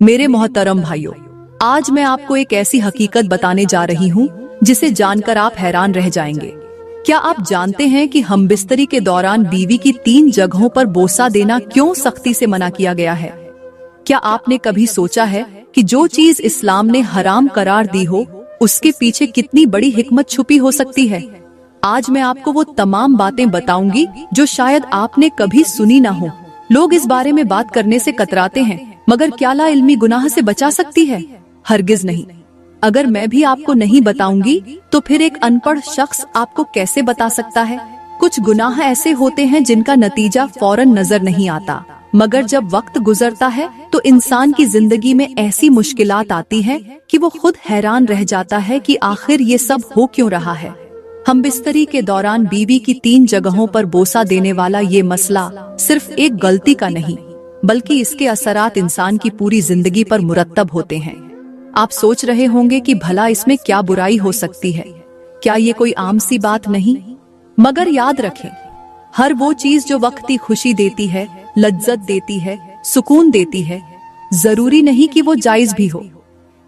मेरे मोहतरम भाइयों, आज मैं आपको एक ऐसी हकीकत बताने जा रही हूँ जिसे जानकर आप हैरान रह जाएंगे। क्या आप जानते हैं कि हमबिस्तरी के दौरान बीवी की 3 जगहों पर बोसा देना क्यों सख्ती से मना किया गया है? क्या आपने कभी सोचा है कि जो चीज इस्लाम ने हराम करार दी हो, उसके पीछे कितनी बड़ी हिकमत छुपी हो सकती है? आज मैं आपको वो तमाम बातें बताऊंगी जो शायद आपने कभी सुनी ना हो। लोग इस बारे में बात करने से कतराते हैं, मगर क्या ला इल्मी गुनाह से बचा सकती है? हरगिज नहीं। अगर मैं भी आपको नहीं बताऊंगी तो फिर एक अनपढ़ शख्स आपको कैसे बता सकता है? कुछ गुनाह ऐसे होते हैं जिनका नतीजा फौरन नजर नहीं आता, मगर जब वक्त गुजरता है तो इंसान की जिंदगी में ऐसी मुश्किलात आती है कि वो खुद हैरान रह जाता है कि आखिर ये सब हो क्यों रहा है। हमबिस्तरी के दौरान बीवी की 3 जगहों पर बोसा देने वाला ये मसला सिर्फ एक गलती का नहीं, बल्कि इसके असरात इंसान की पूरी जिंदगी पर मुरत्तब होते हैं। आप सोच रहे होंगे कि भला इसमें क्या बुराई हो सकती है, क्या ये कोई आम सी बात नहीं? मगर याद रखें, हर वो चीज जो वक्ती खुशी देती है, लज्जत देती है, सुकून देती है, जरूरी नहीं कि वो जायज भी हो।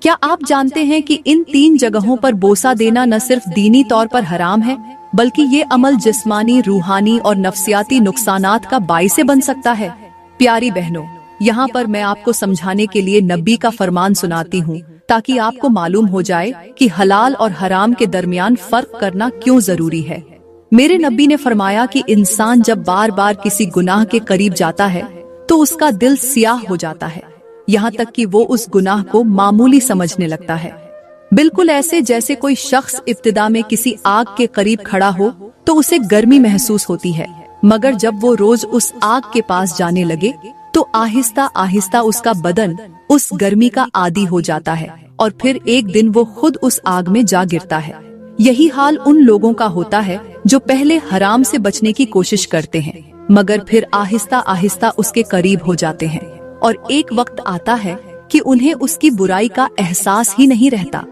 क्या आप जानते हैं कि इन 3 जगहों पर बोसा देना न सिर्फ दीनी तौर पर हराम है, बल्कि ये अमल जिस्मानी, रूहानी और नफ्सियाती नुकसानात का बाइस बन सकता है। प्यारी बहनों, यहाँ पर मैं आपको समझाने के लिए नबी का फरमान सुनाती हूँ, ताकि आपको मालूम हो जाए कि हलाल और हराम के दरमियान फर्क करना क्यों जरूरी है। मेरे नबी ने फरमाया कि इंसान जब बार बार किसी गुनाह के करीब जाता है तो उसका दिल सियाह हो जाता है, यहाँ तक कि वो उस गुनाह को मामूली समझने लगता है। बिल्कुल ऐसे जैसे कोई शख्स इब्तिदा में किसी आग के करीब खड़ा हो तो उसे गर्मी महसूस होती है, मगर जब वो रोज उस आग के पास जाने लगे तो आहिस्ता आहिस्ता उसका बदन उस गर्मी का आदी हो जाता है और फिर एक दिन वो खुद उस आग में जा गिरता है। यही हाल उन लोगों का होता है जो पहले हराम से बचने की कोशिश करते हैं, मगर फिर आहिस्ता आहिस्ता उसके करीब हो जाते हैं और एक वक्त आता है कि उन्हें उसकी बुराई का एहसास ही नहीं रहता।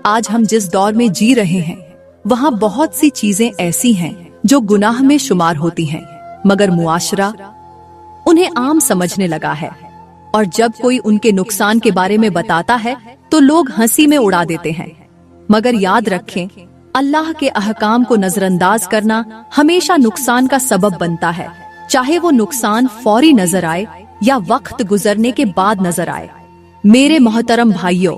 आज हम जिस दौर में जी रहे हैं, वहाँ बहुत सी चीजें ऐसी हैं जो गुनाह में शुमार होती हैं, मगर मुआशरा उन्हें आम समझने लगा है, और जब कोई उनके नुकसान के बारे में बताता है तो लोग हंसी में उड़ा देते हैं। मगर याद रखें, अल्लाह के अहकाम को नजरअंदाज करना हमेशा नुकसान का सबब बनता है, चाहे वो नुकसान फौरी नजर आए या वक्त गुजरने के बाद नजर आए। मेरे मोहतरम भाइयों,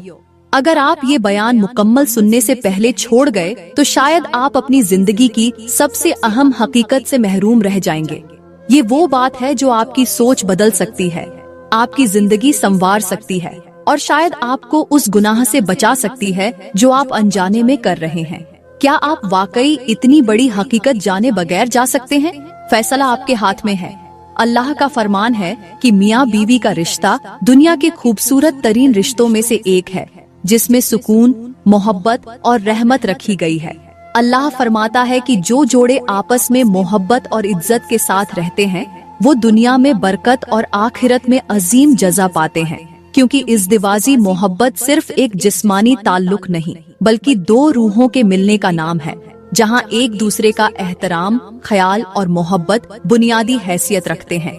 अगर आप ये बयान मुकम्मल सुनने से पहले छोड़ गए तो शायद आप अपनी जिंदगी की सबसे अहम हकीकत से महरूम रह जाएंगे। ये वो बात है जो आपकी सोच बदल सकती है, आपकी जिंदगी संवार सकती है और शायद आपको उस गुनाह से बचा सकती है जो आप अनजाने में कर रहे हैं। क्या आप वाकई इतनी बड़ी हकीकत जाने बगैर जा सकते हैं? फैसला आपके हाथ में है। अल्लाह का फरमान है कि मियाँ बीवी का रिश्ता दुनिया के खूबसूरत तरीन रिश्तों में से एक है, जिसमें सुकून, मोहब्बत और रहमत रखी गई है। अल्लाह फरमाता है कि जो जोड़े आपस में मोहब्बत और इज्जत के साथ रहते हैं, वो दुनिया में बरकत और आखिरत में अजीम जज़ा पाते हैं, क्योंकि इज़्दिवाजी मोहब्बत सिर्फ एक जिस्मानी ताल्लुक नहीं, बल्कि 2 रूहों के मिलने का नाम है, जहां एक दूसरे का एहतराम, ख्याल और मोहब्बत बुनियादी हैसियत रखते हैं।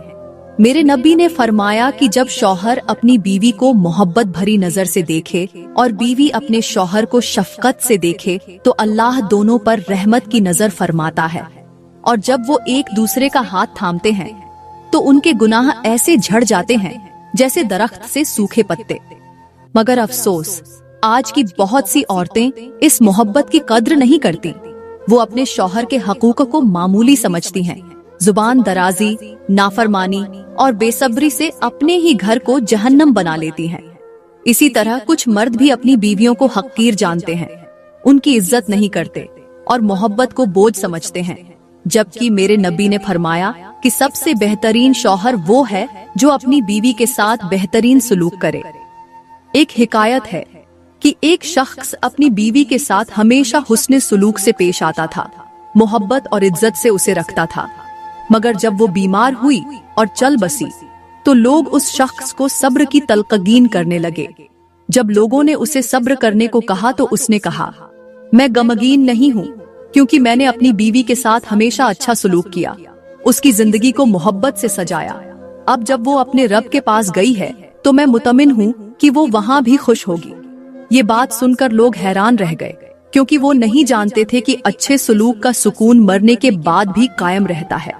मेरे नबी ने फरमाया कि जब शौहर अपनी बीवी को मोहब्बत भरी नजर से देखे और बीवी अपने शौहर को शफकत से देखे तो अल्लाह दोनों पर रहमत की नजर फरमाता है, और जब वो एक दूसरे का हाथ थामते हैं तो उनके गुनाह ऐसे झड़ जाते हैं जैसे दरख्त से सूखे पत्ते। मगर अफसोस, आज की बहुत सी औरतें इस मोहब्बत की कद्र नहीं करती। वो अपने शौहर के हकूक को मामूली समझती हैं, जुबान दराजी, नाफरमानी और बेसब्री से अपने ही घर को जहन्नम बना लेती हैं। इसी तरह कुछ मर्द भी अपनी बीवियों को हकीर जानते हैं, उनकी इज्जत नहीं करते और मोहब्बत को बोझ समझते हैं, जबकि मेरे नबी ने फरमाया कि सबसे बेहतरीन शौहर वो है जो अपनी बीवी के साथ बेहतरीन सलूक करे। एक हिकायत है कि एक शख्स अपनी बीवी के साथ हमेशा हुस्ने सलूक से पेश आता था, मोहब्बत और इज्जत से उसे रखता था, मगर जब वो बीमार हुई और चल बसी तो लोग उस शख्स को सब्र की तलकीन करने लगे। जब लोगों ने उसे सब्र करने को कहा तो उसने कहा, मैं गमगीन नहीं हूँ, क्योंकि मैंने अपनी बीवी के साथ हमेशा अच्छा सलूक किया, उसकी जिंदगी को मोहब्बत से सजाया। अब जब वो अपने रब के पास गई है तो मैं मुतमिन हूँ कि वो वहाँ भी खुश होगी। ये बात सुनकर लोग हैरान रह गए, क्योंकि वो नहीं जानते थे कि अच्छे सलूक का सुकून मरने के बाद भी कायम रहता है।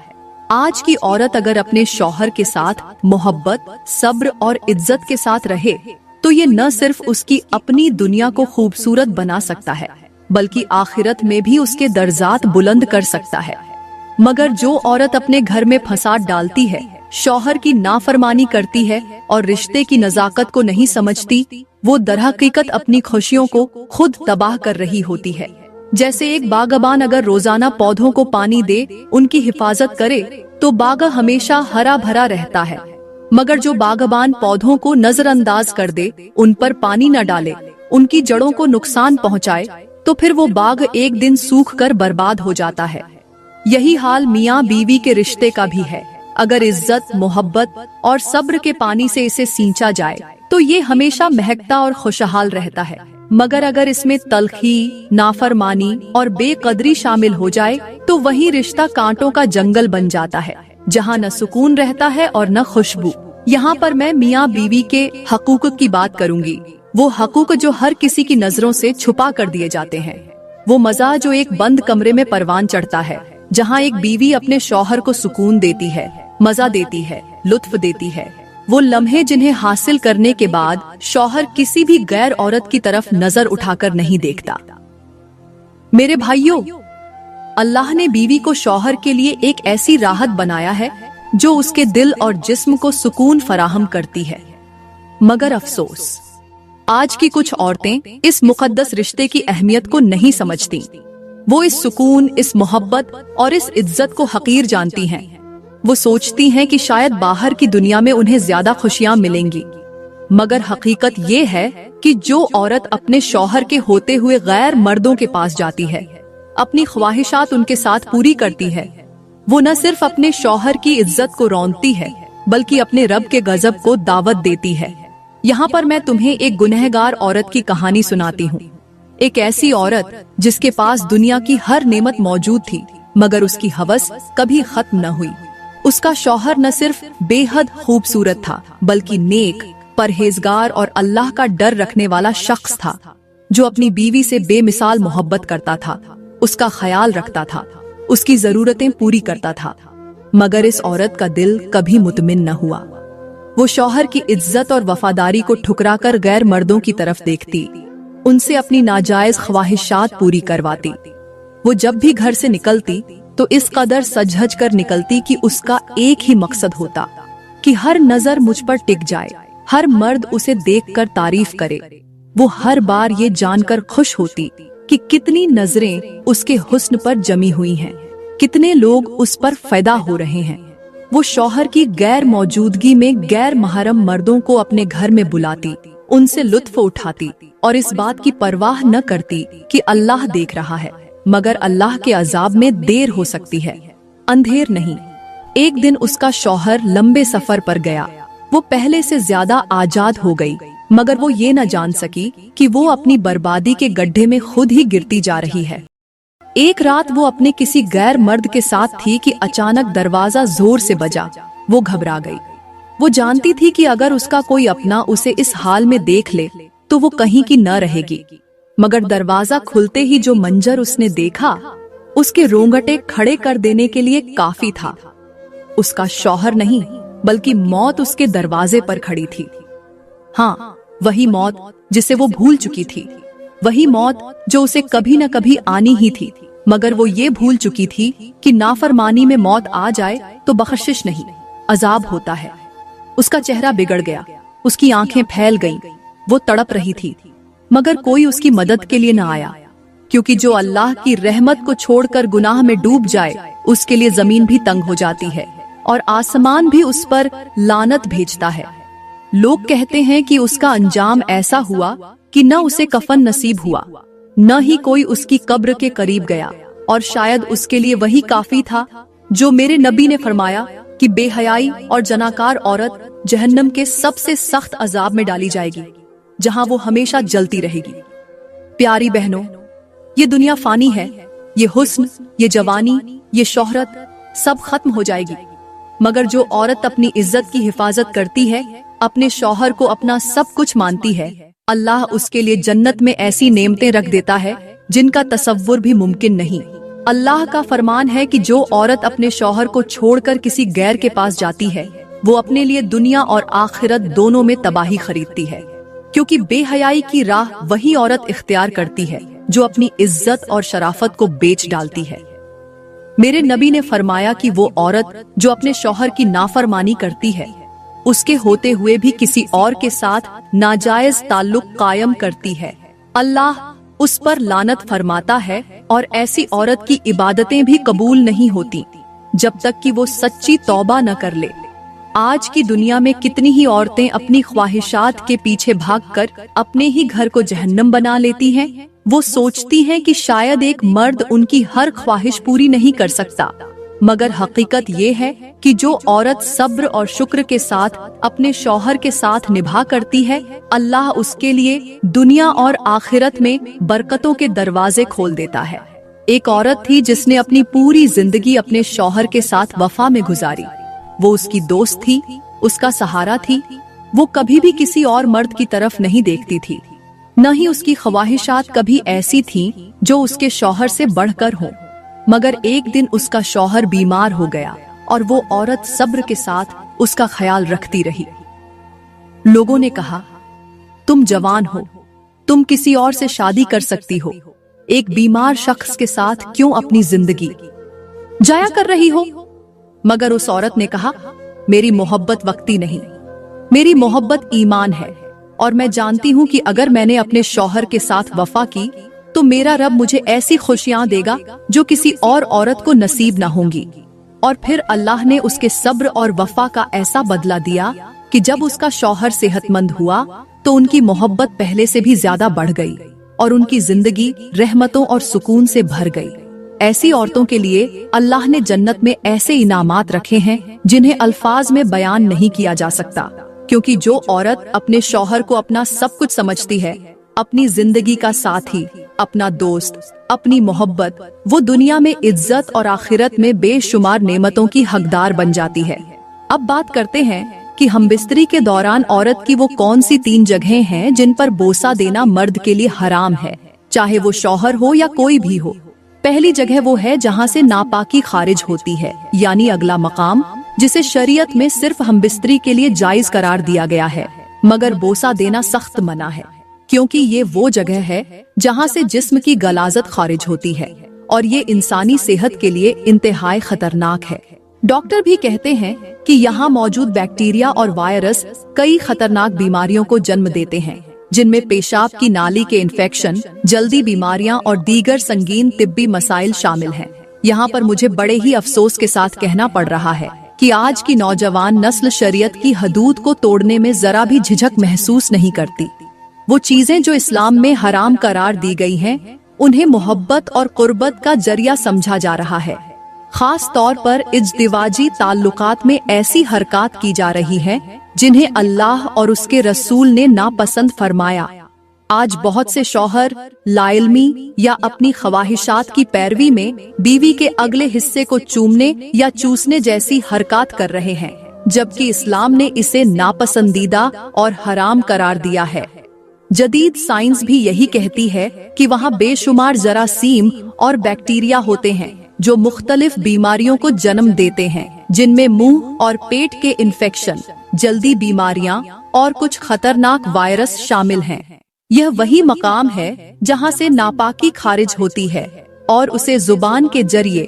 आज की औरत अगर अपने शौहर के साथ मोहब्बत, सब्र और इज्जत के साथ रहे तो ये न सिर्फ उसकी अपनी दुनिया को खूबसूरत बना सकता है, बल्कि आखिरत में भी उसके दर्जात बुलंद कर सकता है। मगर जो औरत अपने घर में फसाद डालती है, शौहर की नाफरमानी करती है और रिश्ते की नजाकत को नहीं समझती, वो दरहकीकत अपनी खुशियों को खुद तबाह कर रही होती है। जैसे एक बागबान अगर रोजाना पौधों को पानी दे, उनकी हिफाजत करे, तो बाग हमेशा हरा भरा रहता है। मगर जो बागबान पौधों को नजरअंदाज कर दे, उन पर पानी न डाले, उनकी जड़ों को नुकसान पहुंचाए, तो फिर वो बाग एक दिन सूख कर बर्बाद हो जाता है। यही हाल मियाँ बीवी के रिश्ते का भी है। अगर इज्जत, मोहब्बत और सब्र के पानी से इसे सींचा जाए तो ये हमेशा महकता और खुशहाल रहता है। मगर अगर इसमें तल्खी, नाफरमानी और बेकदरी शामिल हो जाए तो वही रिश्ता कांटों का जंगल बन जाता है, जहाँ न सुकून रहता है और न खुशबू। यहाँ पर मैं मियाँ बीवी के हकूक की बात करूँगी, वो हकूक जो हर किसी की नजरों से छुपा कर दिए जाते हैं। वो मजा जो एक बंद कमरे में परवान चढ़ता है, जहाँ एक बीवी अपने शौहर को सुकून देती है, मजा देती है, लुत्फ देती है। वो लम्हे जिन्हें हासिल करने के बाद शौहर किसी भी गैर औरत की तरफ नजर उठाकर नहीं देखता। मेरे भाइयों, अल्लाह ने बीवी को शौहर के लिए एक ऐसी राहत बनाया है जो उसके दिल और जिस्म को सुकून फराहम करती है। मगर अफसोस, आज की कुछ औरतें इस मुकद्दस रिश्ते की अहमियत को नहीं समझती। वो इस सुकून, इस मोहब्बत और इस इज्जत को हकीर जानती हैं। वो सोचती हैं कि शायद बाहर की दुनिया में उन्हें ज्यादा खुशियां मिलेंगी। मगर हकीकत ये है कि जो औरत अपने शौहर के होते हुए गैर मर्दों के पास जाती है, अपनी ख्वाहिशात उनके साथ पूरी करती है, वो न सिर्फ अपने शौहर की इज्जत को रौंदती है, बल्कि अपने रब के गजब को दावत देती है। यहाँ पर मैं तुम्हें एक गुनहगार औरत की कहानी सुनाती हूँ। एक ऐसी औरत जिसके पास दुनिया की हर नेमत मौजूद थी, मगर उसकी हवस कभी खत्म न हुई। उसका शौहर न सिर्फ बेहद खूबसूरत था, बल्कि नेक, परहेजगार और अल्लाह का डर रखने वाला शख्स था, जो अपनी बीवी से बेमिसाल मोहब्बत करता था, उसका ख्याल रखता था, उसकी जरूरतें पूरी करता था। मगर इस औरत का दिल कभी मुतमिन न हुआ। वो शौहर की इज्जत और वफादारी को ठुकराकर गैर मर्दों की तरफ देखती, उनसे अपनी नाजायज ख्वाहिशात पूरी करवाती। वो जब भी घर से निकलती तो इस कदर सज-धज कर निकलती कि उसका एक ही मकसद होता कि हर नजर मुझ पर टिक जाए, हर मर्द उसे देखकर तारीफ करे। वो हर बार ये जानकर खुश होती कि कितनी नजरें उसके हुस्न पर जमी हुई हैं, कितने लोग उस पर फैदा हो रहे हैं। वो शौहर की गैर मौजूदगी में गैर महरम मर्दों को अपने घर में बुलाती, उनसे लुत्फ उठाती और इस बात की परवाह न करती कि अल्लाह देख रहा है, मगर अल्लाह के अजाब में देर हो सकती है, अंधेर नहीं। एक दिन उसका शौहर लंबे सफर पर गया। वो पहले से ज्यादा आजाद हो गई, मगर वो ये न जान सकी कि वो अपनी बर्बादी के गड्ढे में खुद ही गिरती जा रही है। एक रात वो अपने किसी गैर मर्द के साथ थी कि अचानक दरवाजा जोर से बजा। वो घबरा गई। वो जानती थी कि अगर उसका कोई अपना उसे इस हाल में देख ले तो वो कहीं की न रहेगी। मगर दरवाजा खुलते ही जो मंजर उसने देखा, उसके रोंगटे खड़े कर देने के लिए काफी था। उसका शौहर नहीं, बल्कि मौत उसके दरवाजे पर खड़ी थी। हाँ, वही मौत जिसे वो भूल चुकी थी, वही मौत जो उसे कभी न कभी आनी ही थी। मगर वो ये भूल चुकी थी कि नाफरमानी में मौत आ जाए तो बख्शिश नहीं, अजाब होता है। उसका चेहरा बिगड़ गया, उसकी आंखें फैल गईं, वो तड़प रही थी, मगर कोई उसकी मदद के लिए न आया, क्योंकि जो अल्लाह की रहमत को छोड़कर गुनाह में डूब जाए, उसके लिए जमीन भी तंग हो जाती है और आसमान भी उस पर लानत भेजता है। लोग कहते हैं कि उसका अंजाम ऐसा हुआ कि न उसे कफन नसीब हुआ, न ही कोई उसकी कब्र के करीब गया, और शायद उसके लिए वही काफी था जो मेरे नबी ने फरमाया कि बेहयाई और जनाकार औरत जहन्नम के सबसे सख्त अजाब में डाली जाएगी, जहां वो हमेशा जलती रहेगी। प्यारी बहनों, ये दुनिया फानी है, ये हुस्न, ये जवानी, ये शोहरत सब खत्म हो जाएगी। मगर जो औरत अपनी इज्जत की हिफाजत करती है, अपने शौहर को अपना सब कुछ मानती है, अल्लाह उसके लिए जन्नत में ऐसी नेमतें रख देता है जिनका तसव्वुर भी मुमकिन नहीं। अल्लाह का फरमान है कि जो औरत अपने शौहर को छोड़कर किसी गैर के पास जाती है, वो अपने लिए दुनिया और आखिरत दोनों में तबाही खरीदती है, क्योंकि बेहयाई की राह वही औरत इख्तियार करती है जो अपनी इज्जत और शराफत को बेच डालती है। मेरे नबी ने फरमाया कि वो औरत जो अपने शौहर की नाफरमानी करती है, उसके होते हुए भी किसी और के साथ नाजायज ताल्लुक कायम करती है, अल्लाह उस पर लानत फरमाता है और ऐसी औरत की इबादतें भी कबूल नहीं होती जब तक कि वो सच्ची तौबा न कर ले। आज की दुनिया में कितनी ही औरतें अपनी ख्वाहिशात के पीछे भागकर अपने ही घर को जहन्नम बना लेती हैं। वो सोचती हैं कि शायद एक मर्द उनकी हर ख्वाहिश पूरी नहीं कर सकता, मगर हकीकत ये है कि जो औरत सब्र और शुक्र के साथ अपने शौहर के साथ निभा करती है, अल्लाह उसके लिए दुनिया और आखिरत में बरकतों के दरवाजे खोल देता है। एक औरत थी जिसने अपनी पूरी जिंदगी अपने शौहर के साथ वफा में गुजारी। वो उसकी दोस्त थी, उसका सहारा थी। वो कभी भी किसी और मर्द की तरफ नहीं देखती थी, न ही उसकी ख्वाहिशात कभी ऐसी थीं जो उसके शौहर से बढ़कर हों। मगर एक दिन उसका शौहर बीमार हो गया और वो औरत सब्र के साथ उसका ख्याल रखती रही। लोगों ने कहा, तुम जवान हो, तुम किसी और से शादी कर सकती हो, एक बीमार शख्स के साथ क्यों अपनी जिंदगी जाया कर रही हो? मगर उस औरत ने कहा, मेरी मोहब्बत वक्ती नहीं, मेरी मोहब्बत ईमान है, और मैं जानती हूँ कि अगर मैंने अपने शौहर के साथ वफा की तो मेरा रब मुझे ऐसी खुशियां देगा जो किसी और औरत को नसीब न होंगी। और फिर अल्लाह ने उसके सब्र और वफा का ऐसा बदला दिया कि जब उसका शौहर सेहतमंद हुआ तो उनकी मोहब्बत पहले से भी ज्यादा बढ़ गई और उनकी जिंदगी रहमतों और सुकून से भर गई। ऐसी औरतों के लिए अल्लाह ने जन्नत में ऐसे इनामात रखे हैं जिन्हें अल्फाज में बयान नहीं किया जा सकता, क्योंकि जो औरत अपने शौहर को अपना सब कुछ समझती है, अपनी जिंदगी का साथी, अपना दोस्त, अपनी मोहब्बत, वो दुनिया में इज्जत और आखिरत में बेशुमार नेमतों की हकदार बन जाती है। अब बात करते हैं कि हमबिस्तरी के दौरान औरत की वो कौन सी 3 जगहें हैं जिन पर बोसा देना मर्द के लिए हराम है, चाहे वो शौहर हो या कोई भी हो। पहली जगह वो है जहाँ से नापाकी खारिज होती है, यानी अगला मकाम, जिसे शरीयत में सिर्फ हमबिस्तरी के लिए जायज करार दिया गया है, मगर बोसा देना सख्त मना है, क्योंकि ये वो जगह है जहाँ से जिस्म की गलाजत खारिज होती है और ये इंसानी सेहत के लिए इंतहाई खतरनाक है। डॉक्टर भी कहते हैं कि यहाँ मौजूद बैक्टीरिया और वायरस कई खतरनाक बीमारियों को जन्म देते हैं, जिनमें पेशाब की नाली के इन्फेक्शन, जल्दी बीमारियां और दीगर संगीन तिब्बी मसाइल शामिल हैं। यहाँ पर मुझे बड़े ही अफसोस के साथ कहना पड़ रहा है कि आज की नौजवान नस्ल शरीयत की हदूद को तोड़ने में जरा भी झिझक महसूस नहीं करती। वो चीजें जो इस्लाम में हराम करार दी गई हैं, उन्हें मोहब्बत और कुर्बत का जरिया समझा जा रहा है। खास तौर पर इज्तिवाजी ताल्लुकात में ऐसी हरकत की जा रही है जिन्हें अल्लाह और उसके रसूल ने नापसंद फरमाया। आज बहुत से शौहर लाइल्मी या अपनी ख्वाहिशात की पैरवी में बीवी के अगले हिस्से को चूमने या चूसने जैसी हरकत कर रहे हैं, जबकि इस्लाम ने इसे नापसंदीदा और हराम करार दिया है। जदीद साइंस भी यही कहती है कि वहाँ बेशुमार जरासीम और बैक्टीरिया होते हैं जो मुख्तलिफ बीमारियों को जन्म देते हैं, जिनमें मुंह और पेट के इन्फेक्शन, जल्दी बीमारियां और कुछ खतरनाक वायरस शामिल हैं। यह वही मकाम है जहां से नापाकी खारिज होती है और उसे जुबान के जरिए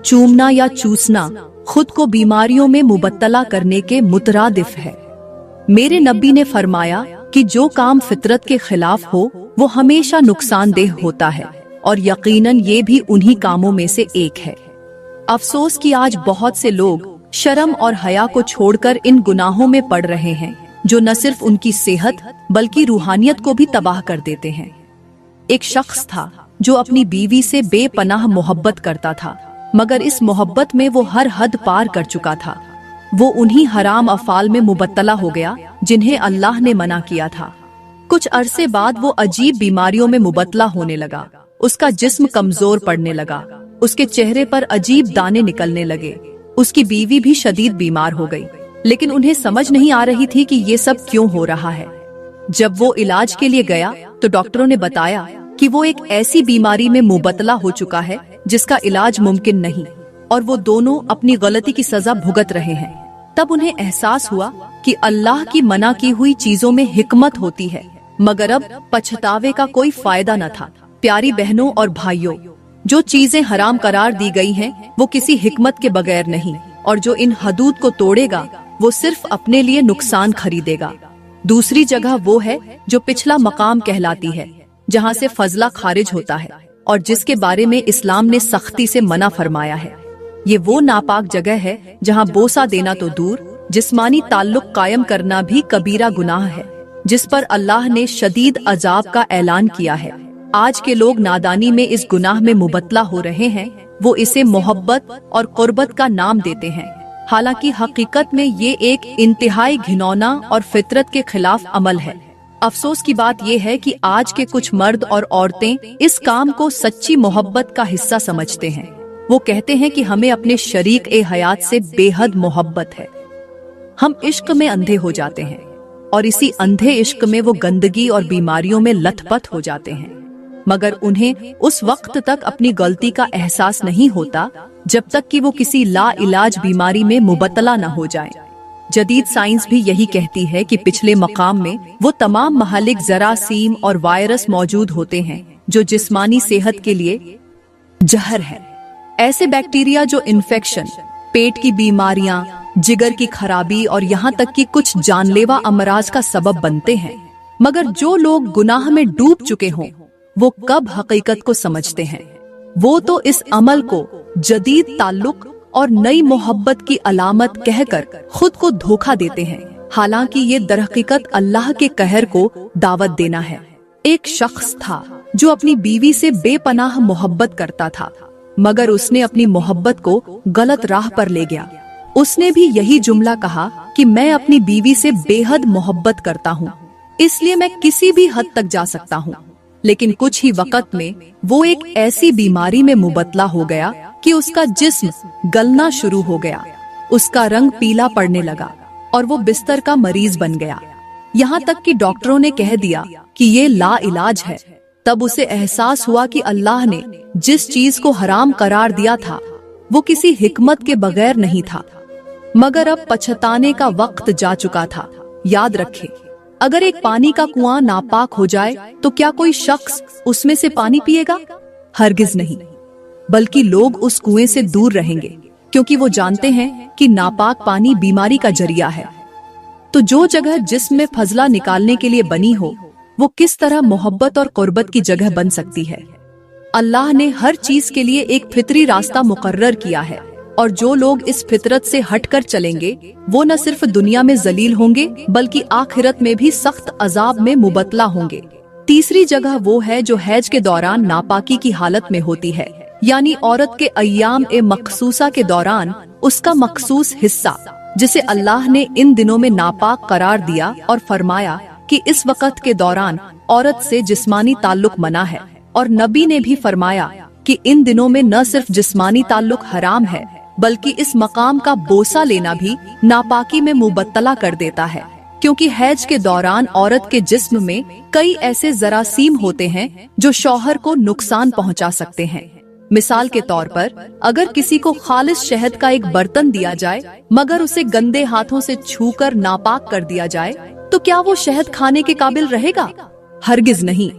चूमना या चूसना खुद को बीमारियों में मुबत्तला करने के मुतरादिफ है। मेरे नबी ने फरमाया कि जो काम फितरत के खिलाफ हो वो हमेशा नुकसानदेह होता है, और यकीनन ये भी उन्हीं कामों में से एक है। अफसोस कि आज बहुत से लोग शर्म और हया को छोड़कर इन गुनाहों में पड़ रहे हैं, जो न सिर्फ उनकी सेहत बल्कि रूहानियत को भी तबाह कर देते हैं। एक शख्स था जो अपनी बीवी से बेपनाह मोहब्बत करता था, मगर इस मोहब्बत में वो हर हद पार कर चुका था। वो उन्हीं हराम अफाल में मुबत्तला हो गया जिन्हें अल्लाह ने मना किया था। कुछ अरसे बाद वो अजीब बीमारियों में मुबत्तला होने लगा। उसका जिस्म कमजोर पड़ने लगा, उसके चेहरे पर अजीब दाने निकलने लगे, उसकी बीवी भी शदीद बीमार हो गई, लेकिन उन्हें समझ नहीं आ रही थी कि ये सब क्यों हो रहा है। जब वो इलाज के लिए गया तो डॉक्टरों ने बताया कि वो एक ऐसी बीमारी में मुबतला हो चुका है जिसका इलाज मुमकिन नहीं, और वो दोनों अपनी गलती की सजा भुगत रहे हैं। तब उन्हें एहसास हुआ कि अल्लाह की मना की हुई चीजों में हिकमत होती है, मगर अब पछतावे का कोई फायदा न था। प्यारी बहनों और भाइयों, जो चीजें हराम करार दी गई हैं, वो किसी हिकमत के बगैर नहीं, और जो इन हदूद को तोड़ेगा वो सिर्फ अपने लिए नुकसान खरीदेगा। दूसरी जगह वो है जो पिछला मकाम कहलाती है, जहाँ से फजला खारिज होता है और जिसके बारे में इस्लाम ने सख्ती से मना फरमाया है। ये वो नापाक जगह है जहाँ बोसा देना तो दूर, जिस्मानी ताल्लुक कायम करना भी कबीरा गुनाह है, जिस पर अल्लाह ने शदीद अजाब का ऐलान किया है। आज के लोग नादानी में इस गुनाह में मुबतला हो रहे हैं। वो इसे मोहब्बत और कुर्बत का नाम देते हैं, हालांकि हकीकत में ये एक इंतहाई घिनौना और फितरत के खिलाफ अमल है। अफसोस की बात ये है कि आज के कुछ मर्द और औरतें इस काम को सच्ची मोहब्बत का हिस्सा समझते हैं। वो कहते हैं कि हमें अपने शरीक ए हयात से बेहद मोहब्बत है। हम इश्क में अंधे हो जाते हैं और इसी अंधे इश्क में वो गंदगी और बीमारियों में लथपथ हो जाते हैं, मगर उन्हें उस वक्त तक अपनी गलती का एहसास नहीं होता जब तक कि वो किसी ला इलाज बीमारी में मुबतला न हो जाए। जदीद साइंस भी यही कहती है कि पिछले मकाम में वो तमाम महलिक जरासीम और वायरस मौजूद होते हैं जो जिस्मानी सेहत के लिए जहर है। ऐसे बैक्टीरिया जो इन्फेक्शन, पेट की बीमारियां, जिगर की खराबी और यहाँ तक कि कुछ जानलेवा अमराज का सबब बनते हैं। मगर जो लोग गुनाह में डूब चुके हों, वो कब हकीकत को समझते हैं। वो तो इस अमल को जदीद ताल्लुक और नई मोहब्बत की अलामत कहकर खुद को धोखा देते हैं, हालांकि ये दरहकीकत अल्लाह के कहर को दावत देना है। एक शख्स था जो अपनी बीवी से बेपनाह मोहब्बत करता था, मगर उसने अपनी मोहब्बत को गलत राह पर ले गया। उसने भी यही जुमला कहा कि मैं अपनी बीवी से बेहद मोहब्बत करता हूँ, इसलिए मैं किसी भी हद तक जा सकता हूँ। लेकिन कुछ ही वक्त में वो एक ऐसी बीमारी में मुबतला हो गया कि उसका जिस्म गलना शुरू हो गया, उसका रंग पीला पड़ने लगा और वो बिस्तर का मरीज बन गया। यहाँ तक कि डॉक्टरों ने कह दिया कि ये ला इलाज है। तब उसे एहसास हुआ कि अल्लाह ने जिस चीज को हराम करार दिया था वो किसी हिकमत के बगैर नहीं था, मगर अब पछताने का वक्त जा चुका था। याद रखें, अगर एक पानी का कुआं नापाक हो जाए तो क्या कोई शख्स उसमें से पानी पिएगा? हरगिज नहीं, बल्कि लोग उस कुएं से दूर रहेंगे, क्योंकि वो जानते हैं कि नापाक पानी बीमारी का जरिया है। तो जो जगह जिस्म में फजला निकालने के लिए बनी हो, वो किस तरह मोहब्बत और कुर्बत की जगह बन सकती है। अल्लाह ने हर चीज के लिए एक फितरी रास्ता मुकर्रर किया है, और जो लोग इस फितरत से हटकर चलेंगे वो न सिर्फ दुनिया में जलील होंगे बल्कि आखिरत में भी सख्त अजाब में मुबतला होंगे। तीसरी जगह वो है जो हैज के दौरान नापाकी की हालत में होती है, यानी औरत के अय्याम ए मखसूसा के दौरान उसका मखसूस हिस्सा, जिसे अल्लाह ने इन दिनों में नापाक करार दिया और फरमाया कि इस वक्त के दौरान औरत से जिस्मानी ताल्लुक मना है। और नबी ने भी फरमाया कि इन दिनों में न सिर्फ जिस्मानी ताल्लुक हराम है बल्कि इस मकाम का बोसा लेना भी नापाकी में मुबत्तला कर देता है, क्योंकि हैज के दौरान औरत के जिस्म में कई ऐसे जरासीम होते हैं जो शौहर को नुकसान पहुंचा सकते हैं। मिसाल के तौर पर, अगर किसी को खालिस शहद का एक बर्तन दिया जाए मगर उसे गंदे हाथों से छूकर नापाक कर दिया जाए, तो क्या वो शहद खाने के काबिल रहेगा? हरगिज नहीं।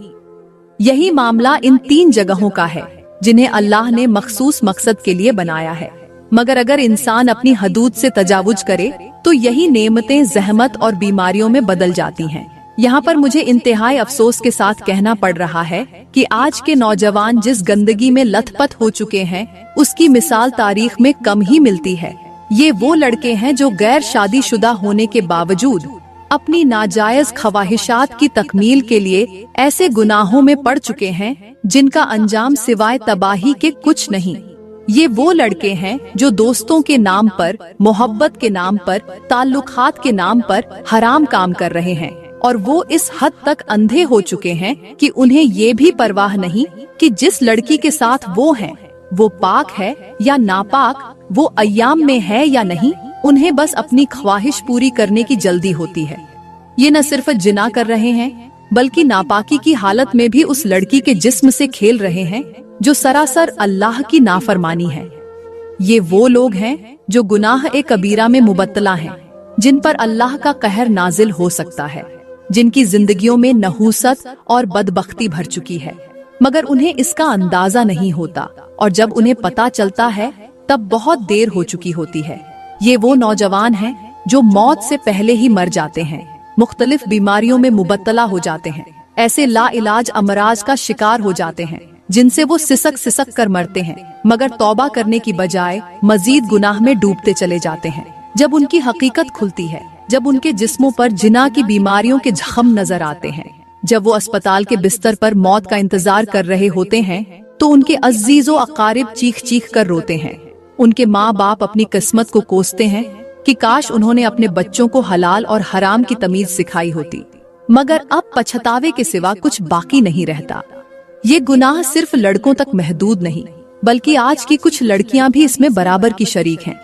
यही मामला इन 3 जगहों का है जिन्हें अल्लाह ने मखसूस मकसद के लिए बनाया है, मगर अगर इंसान अपनी हदूद से तजावुज करे तो यही नेमतें जहमत और बीमारियों में बदल जाती हैं। यहाँ पर मुझे इंतहाई अफसोस के साथ कहना पड़ रहा है कि आज के नौजवान जिस गंदगी में लथपथ हो चुके हैं उसकी मिसाल तारीख में कम ही मिलती है। ये वो लड़के हैं जो गैर शादीशुदा होने के बावजूद अपनी नाजायज ख्वाहिशात की तकमील के लिए ऐसे गुनाहों में पड़ चुके हैं जिनका अंजाम सिवाय तबाही के कुछ नहीं। ये वो लड़के हैं जो दोस्तों के नाम पर, मोहब्बत के नाम पर, ताल्लुकात के नाम पर हराम काम कर रहे हैं, और वो इस हद तक अंधे हो चुके हैं कि उन्हें ये भी परवाह नहीं कि जिस लड़की के साथ वो हैं वो पाक है या नापाक, वो अय्याम में है या नहीं, उन्हें बस अपनी ख्वाहिश पूरी करने की जल्दी होती है। ये न सिर्फ जिना कर रहे हैं बल्कि नापाकी की हालत में भी उस लड़की के जिस्म से खेल रहे हैं जो सरासर अल्लाह की नाफरमानी है। ये वो लोग हैं जो गुनाह ए कबीरा में मुबत्तला हैं, जिन पर अल्लाह का कहर नाजिल हो सकता है, जिनकी जिंदगियों में नहूसत और बदबख्ती भर चुकी है, मगर उन्हें इसका अंदाजा नहीं होता, और जब उन्हें पता चलता है तब बहुत देर हो चुकी होती है। ये वो नौजवान हैं जो मौत से पहले ही मर जाते हैं, मुख्तलिफ बीमारियों में मुबत्तला हो जाते हैं, ऐसे ला इलाज अमराज का शिकार हो जाते हैं जिनसे वो सिसक सिसक कर मरते हैं, मगर तौबा करने की बजाय मजीद गुनाह में डूबते चले जाते हैं। जब उनकी हकीकत खुलती है, जब उनके जिस्मों पर जिना की बीमारियों के जख्म नजर आते हैं, जब वो अस्पताल के बिस्तर पर मौत का इंतजार कर रहे होते हैं, तो उनके अजीजों अकारिब चीख चीख कर रोते हैं। उनके माँ बाप अपनी किस्मत को कोसते हैं कि काश उन्होंने अपने बच्चों को हलाल और हराम की तमीज सिखाई होती, मगर अब पछतावे के सिवा कुछ बाकी नहीं रहता। ये गुनाह सिर्फ लड़कों तक महदूद नहीं, बल्कि आज की कुछ लड़कियां भी इसमें बराबर की शरीक हैं।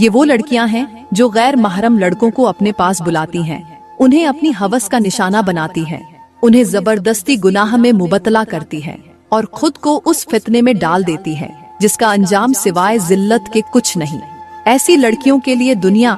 ये वो लड़कियां हैं जो गैर महरम लड़कों को अपने पास बुलाती हैं, उन्हें अपनी हवस का निशाना बनाती हैं, उन्हें जबरदस्ती गुनाह में मुबतला करती हैं और खुद को उस फितने में डाल देती हैं जिसका अंजाम सिवाय जिल्लत के कुछ नहीं। ऐसी लड़कियों के लिए दुनिया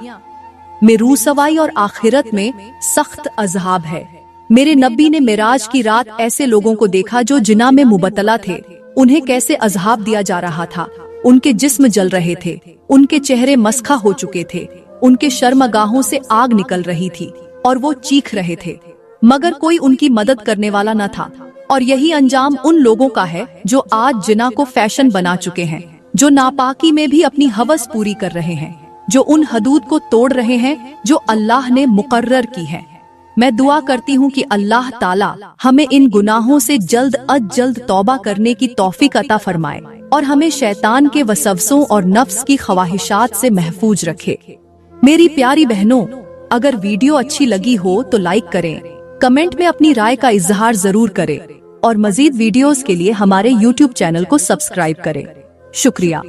में रूसवाई और आखिरत में सख्त अज़ाब है। मेरे नबी ने मिराज की रात ऐसे लोगों को देखा जो जिना में मुबतला थे। उन्हें कैसे अज़ाब दिया जा रहा था। उनके जिस्म जल रहे थे, उनके चेहरे मस्खा हो चुके थे, उनके शर्मगाहों से आग निकल रही थी और वो चीख रहे थे, मगर कोई उनकी मदद करने वाला न था। और यही अंजाम उन लोगों का है जो आज जिना को फैशन बना चुके हैं, जो नापाकी में भी अपनी हवस पूरी कर रहे हैं, जो उन हदूद को तोड़ रहे हैं जो अल्लाह ने मुकर्रर की है। मैं दुआ करती हूँ कि अल्लाह ताला हमें इन गुनाहों से जल्द अज जल्द तौबा करने की तौफीक अता फरमाए और हमें शैतान के वसवसों और नफ्स की ख्वाहिशात से महफूज रखे। मेरी प्यारी बहनों, अगर वीडियो अच्छी लगी हो तो लाइक करें, कमेंट में अपनी राय का इजहार जरूर करें और मजीद वीडियोस के लिए हमारे YouTube चैनल को सब्सक्राइब करें। शुक्रिया।